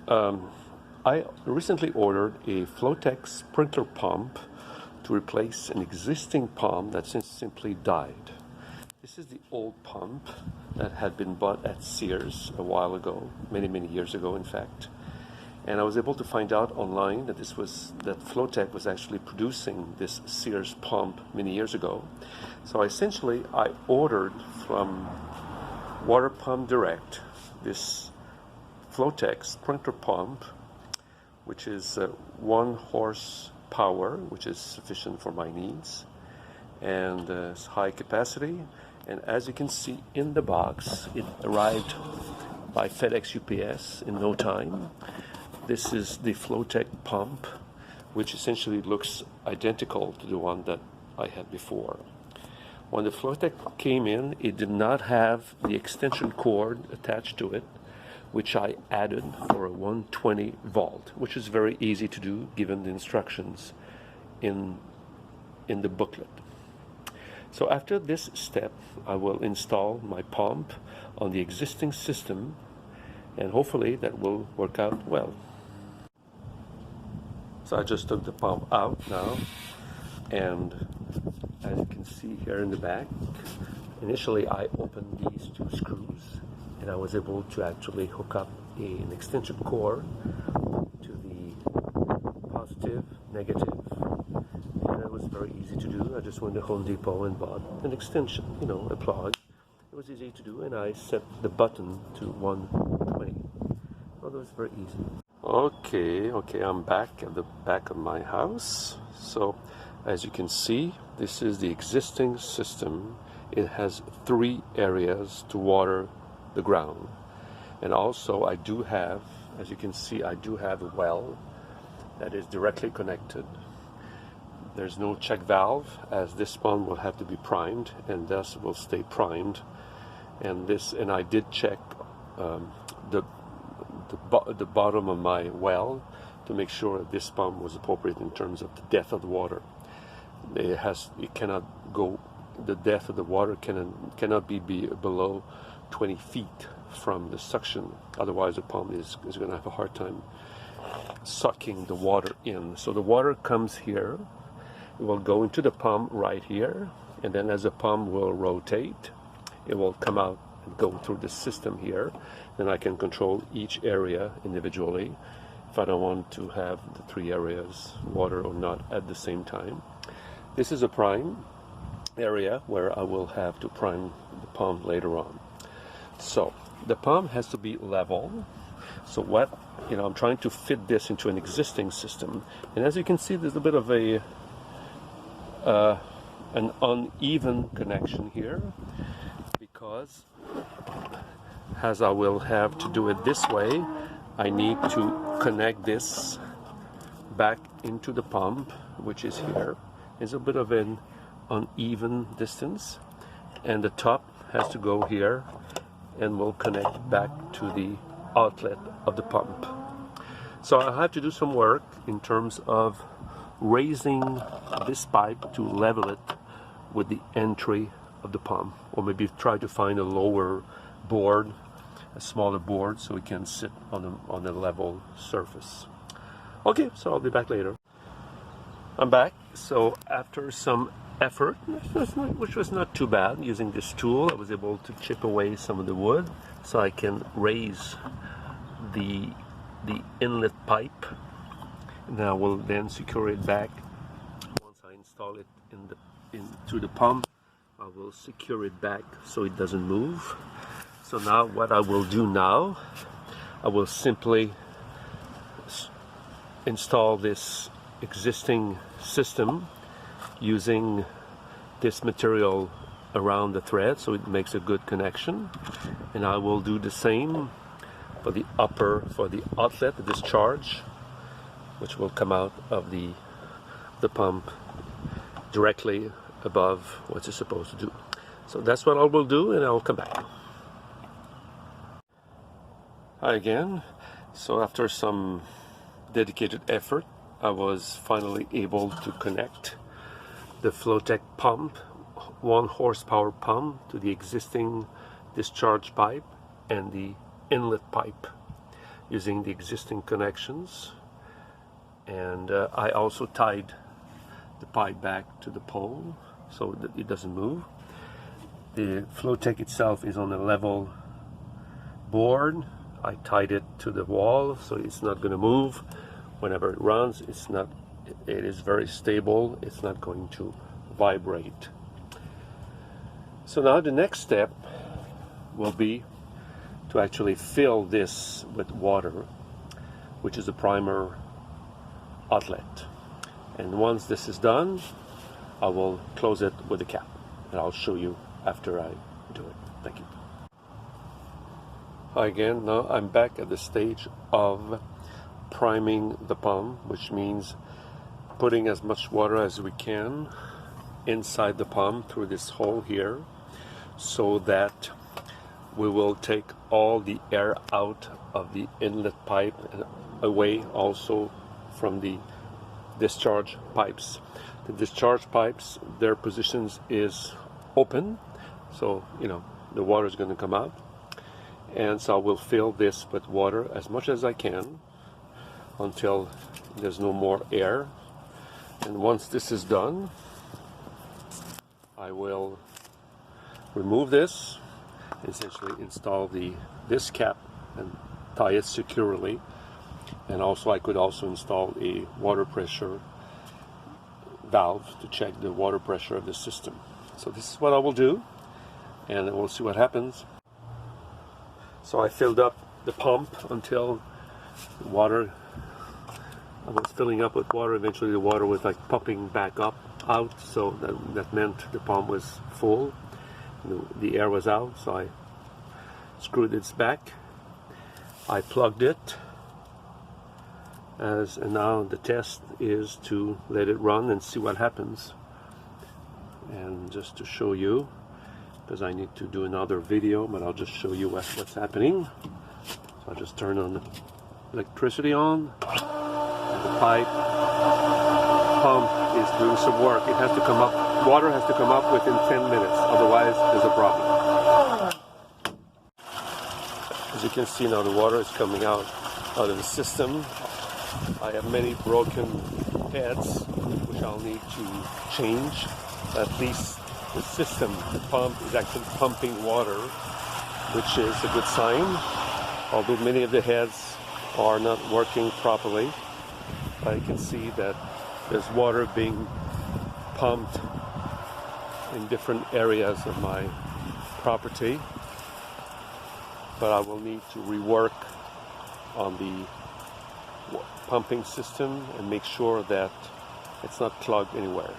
I recently ordered a Flotec sprinkler pump to replace an existing pump that simply died. This is the old pump that had been bought at Sears a while ago, many years ago in fact. And I was able to find out online that Flotec was actually producing this Sears pump many years ago. So essentially I ordered from Water Pump Direct this Flotec sprinkler pump, which is 1 horsepower, which is sufficient for my needs, and it's high capacity. And as you can see in the box, it arrived by FedEx UPS in no time. This is the Flotec pump, which essentially looks identical to the one that I had before. When the Flotec came in, it did not have the extension cord attached to it, which I added for a 120 volt, which is very easy to do given the instructions in the booklet. So after this step, I will install my pump on the existing system, and hopefully that will work out well. So I just took the pump out now, and as you can see here in the back, initially I opened these 2 screws, and I was able to actually hook up an extension cord to the positive, negative, and it was very easy to do. I just went to Home Depot and bought an extension, a plug. It was easy to do, and I set the button to 120. Well, that was very easy. Okay, I'm back at the back of my house. So as you can see, this is the existing system. It has 3 areas to water the ground, and also I do have, as you can see, I do have a well that is directly connected. There's no check valve, as this one will have to be primed, and thus will stay primed. And I did check the bottom of my well to make sure that this pump was appropriate in terms of the depth of the water. It cannot go. The depth of the water cannot be below 20 feet from the suction. Otherwise, the pump is going to have a hard time sucking the water in. So the water comes here. It will go into the pump right here, and then as the pump will rotate, it will come out and go through the system here. Then I can control each area individually if I don't want to have the 3 areas water or not at the same time. This is a prime area where I will have to prime the pump later on. So the pump has to be level. So I'm trying to fit this into an existing system, and as you can see, there's a bit of an uneven connection here, because as I will have to do it this way, I need to connect this back into the pump, which is here. There's a bit of an uneven distance, and the top has to go here and will connect back to the outlet of the pump. So I have to do some work in terms of raising this pipe to level it with the entry of the pump, or maybe try to find a lower board, a smaller board, so it can sit on a level surface. Okay, so I'll be back later. I'm back. So after some effort, which was not too bad, using this tool, I was able to chip away some of the wood so I can raise the inlet pipe, and I will then secure it back. Once I install it through the pump, I will secure it back so it doesn't move. So now what I will do now, I will simply install this existing system using this material around the thread so it makes a good connection, and I will do the same for the outlet, the discharge, which will come out of the pump directly above what it's supposed to do. So that's what I will do, and I'll come back. Hi again. So after some dedicated effort, I was finally able to connect the Flotec pump, 1 horsepower pump, to the existing discharge pipe and the inlet pipe. using the existing connections, and I also tied the pipe back to the pole so that it doesn't move. The Flotec itself is on a level board. I tied it to the wall so it's not going to move whenever it runs. It is very stable. It's not going to vibrate. So now the next step will be to actually fill this with water, which is the primer outlet. And once this is done, I will close it with a cap, and I'll show you after I do it. Thank you. Hi again. Now I'm back at the stage of priming the pump, which means putting as much water as we can inside the pump through this hole here, so that we will take all the air out of the inlet pipe and away also from the discharge pipes. The discharge pipes, their positions is open, so the water is going to come out, and so I will fill this with water as much as I can until there's no more air. And once this is done, I will remove this, essentially install this cap and tie it securely. And also I could also install a water pressure valve to check the water pressure of the system. So this is what I will do, and we'll see what happens. So I filled up the pump until the water, I was filling up with water. Eventually the water was like pumping back up out, so that meant the pump was full. The air was out, so I screwed its back. I plugged it, and now the test is to let it run and see what happens. And just to show you, because I need to do another video, but I'll just show you what's happening. So I'll just turn on the electricity on, and the pipe pump is doing some work. It has to come up, water has to come up within 10 minutes, otherwise there's a problem. As you can see now, the water is coming out of the system. I have many broken heads which I'll need to change. At least the system, the pump, is actually pumping water, which is a good sign, although many of the heads are not working properly. I can see that there's water being pumped in different areas of my property, but I will need to rework on the pumping system and make sure that it's not clogged anywhere.